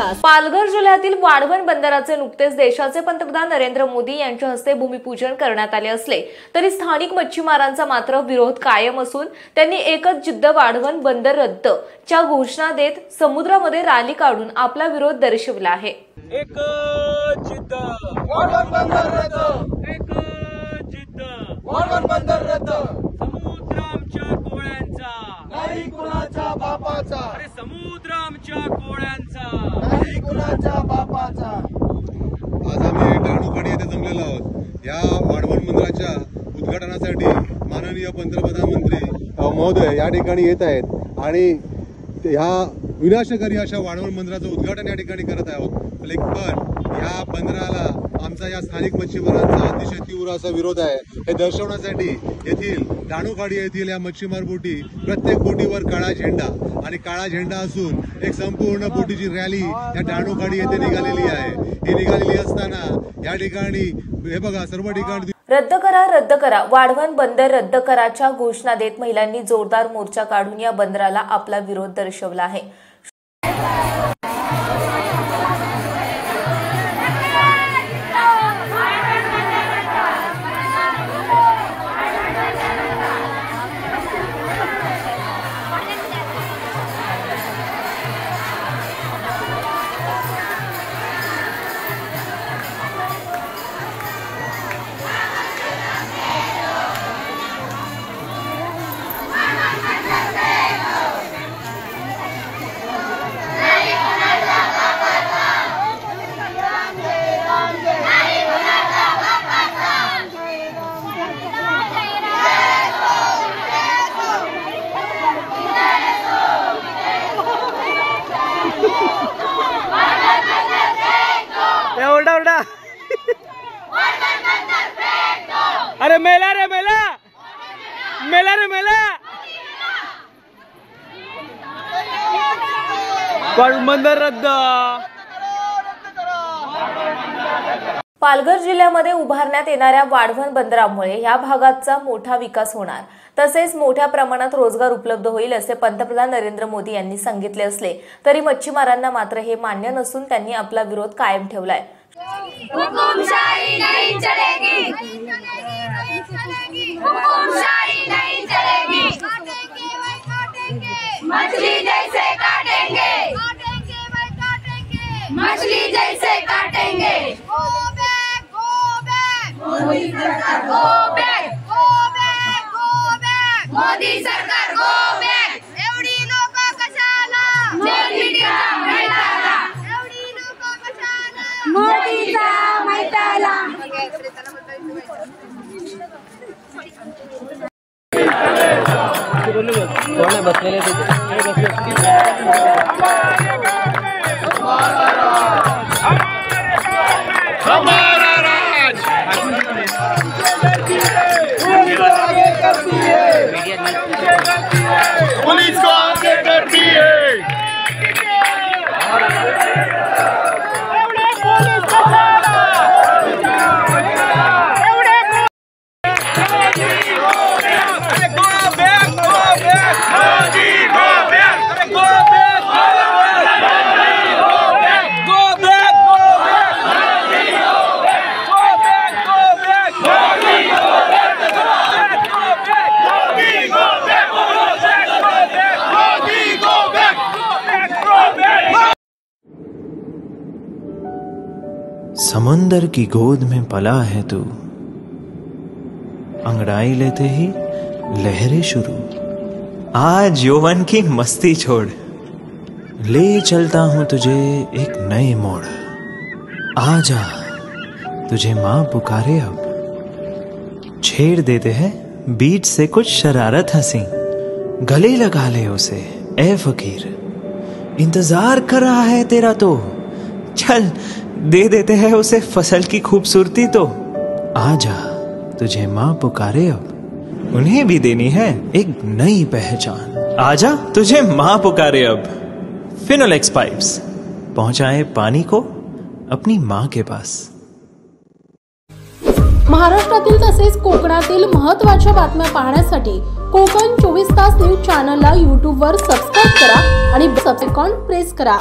विकास। पालघर जिल्ह्यातील वाढवण बंदराचे नुकतेच देशाचे पंतप्रधान नरेंद्र मोदी यांच्या हस्ते भूमिपूजन करण्यात आले असले तरी स्थानिक मच्छीमारांचा मात्र विरोध कायम असून त्यांनी एकच जिद्द वाढवण बंदर रद्द च्या घोषणा देत समुद्रामध्ये रॅली काढून आपला विरोध दर्शविला आहे। एक जिद्द वाढवण बंदर रद्द, एक जिद्द वाढवण बंदर रद्द, समुद्र आमच्या कोळ्यांचा नाही कुणाच्या बापाचा, अरे समुद्र आमच्या कोळ्यांचा नाही कुणाच्या बापाचा। आज आम्ही डहाणूखाडी येथे जमलेलो आहोत। या वाढवण बंदराच्या उद्घाटनासाठी माननीय पंतप्रधान मंत्री महोदय या ठिकाणी येत आहेत आणि ह्या विनाशकारी अशा वाढवण बंदराचं उद्घाटन या ठिकाणी करत आहोत। पण या बंदराला आमचा या स्थानिक मच्छीमारांचा अतिशय तीव्र असा विरोध आहे। हे दर्शवण्यासाठी येथील डहाणूखाडी येथील या मच्छीमार बोटी प्रत्येक बोटीवर काळा झेंडा आणि काळा झेंडा असून एक संपूर्ण बोटीची रॅली या डहाणूखाडी येथे निघालेली आहे। ही निघालेली असताना या ठिकाणी हे बघा सर्व ठिकाणी रद्द करा वाढवण बंदर रद्द कराच्या घोषणा देत महिलांनी जोरदार मोर्चा काढून या बंदराला आपला विरोध दर्शवला आहे। अरे मेला रे मेला मेला रे मेला वाढवण बंदर रद्द। पालघर जिल्ह्यामध्ये उभारण्यात येणाऱ्या वाढवण बंदरामुळे या भागाचा मोठा विकास होणार तसेच मोठ्या प्रमाणात रोजगार उपलब्ध होईल असे पंतप्रधान नरेंद्र मोदी यांनी सांगितले असले तरी मच्छीमारांना मात्र हे मान्य नसून त्यांनी आपला विरोध कायम ठेवलाय। हुकुमशाही नहीं चलेगी, हुकुमशाही नहीं चलेगी, मछली जैसे काटेंगे, मछली जैसे काटेंगे। Go back, go back, Modi सरकार go back, go back, go back, Modi सरकार गो बैक। एवढी लोक कशाला मोदीचा मैदाला, एवढी लोक कशाला मोदीचा मैदाला। कोण बसलेले हमारा राज पुलिस को आगे करती है। समुंदर की गोद में पला है तू, अंगड़ाई लेते ही लहरें शुरू। आज यौवन की मस्ती छोड़, ले चलता हूं तुझे एक नए मोड़। आजा तुझे मां पुकारे अब, छेड़ देते हैं बीच से कुछ शरारत हंसी। गले लगा ले उसे ए फकीर, इंतजार कर रहा है तेरा तो। चल दे देते हैं उसे फसल की खूबसूरती तो। आजा तुझे मां पुकारे अब, उन्हें भी देनी है एक नई पहचान। आजा तुझे मां पुकारे अब। फिनोलेक्स पाइप्स पहुंचाए पानी को अपनी मां के पास। महाराष्ट्रातील तसेच कोकणातील महत्त्वाच्या बातम्या पाहण्यासाठी कोकण 24 तास न्यूज चॅनलला YouTube वर सबस्क्राइब करा आणि बेल आयकॉन प्रेस करा।